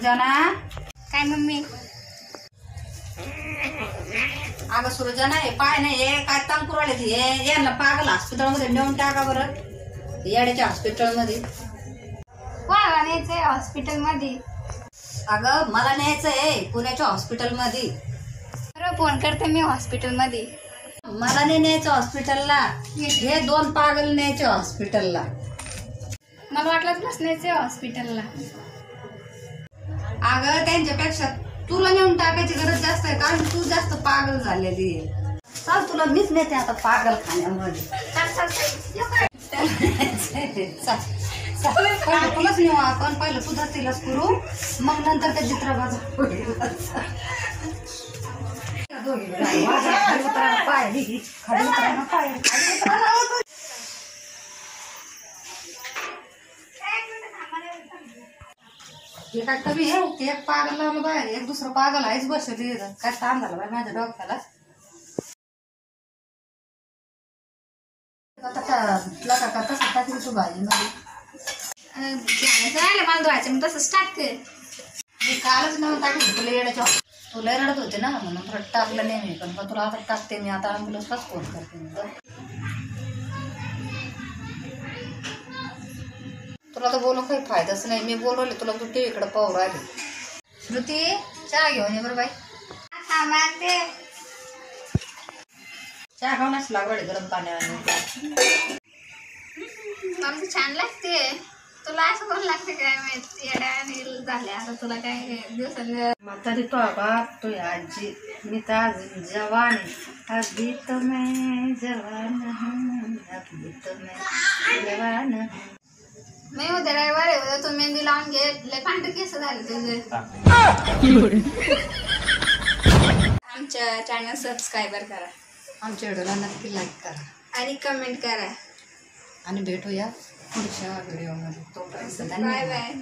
सुरजाना काय मम्मी? अगं सुरजाना हे पाय नाही हे काय तांग पुरवले हे यांना पागल हॉस्पिटलमध्ये नेऊन टाका बरं. येड्याच्या हॉस्पिटलमध्ये कोणाला न्यायचंय हॉस्पिटलमध्ये? अगं मला न्यायचंय पुण्याच्या हॉस्पिटलमध्ये. बरं फोन करते मी हॉस्पिटलमध्ये. मला नाही न्यायचं हॉस्पिटलला. हे 2 पागल न्यायचे हॉस्पिटलला. मला वाटलं तुलाच न्यायचंय हॉस्पिटलला. अगं त्यांच्यापेक्षा तुला नेऊन टाकायची गरज जास्त आहे कारण तू जास्त पागल झालेली आहे. चल तुला मीच नेते आता पागल खाण्यामध्ये. तुलाच नेऊ आपण. पहिलं तुझा तिलाच करू मग नंतर त्या चित्रबाजा हे काय कमी आहे. एक पागल लावलं बाहेर एक दुसरं पागल आहेच बसली. काय ताण झाला बाय माझ्या डोक्याला. तसं टाकली तू भाजी मध्ये राहिलं मला धुवायचं मग तसंच टाकते. मी कालच नेऊन टाकली तुला येण्याच्या. तुला रडत होते ना म्हणून परत टाकलं नाही मी पण तुला आता टाकते मी. आता ॲम्ब्युलन्सलाच फोन करते मी. तुला तर बोलून काही फायदाच नाही. मी बोलवले तुला तू टी व्हीकडे पाहू राहिले. श्रुती चहा घेऊन ये बरं बाई. मागते चहा खाऊनच लागवड गरम पाण्यावर. मला छान लागते. तुला असं कोण लागते काय माहिती येड्या झाल्या आता तुला काय दिवसाला. म्हातारी तो बाप तो आजी मी तर अजून जवान आहे. अभी तो मैं जवान हूँ अभी तो मैं जवान हूँ. मी उद्या रविवार आहे. उद्या तू मेहंदी लावून घे. लय पांढरे केस झाले तुझे. आमच्या चॅनल सबस्क्राईबर करा. आमच्या व्हिडिओला नक्की लाईक करा आणि कमेंट करा आणि भेटूया पुढच्या व्हिडिओमध्ये. तोपर्यंत बाय धन्यवाद. बाय.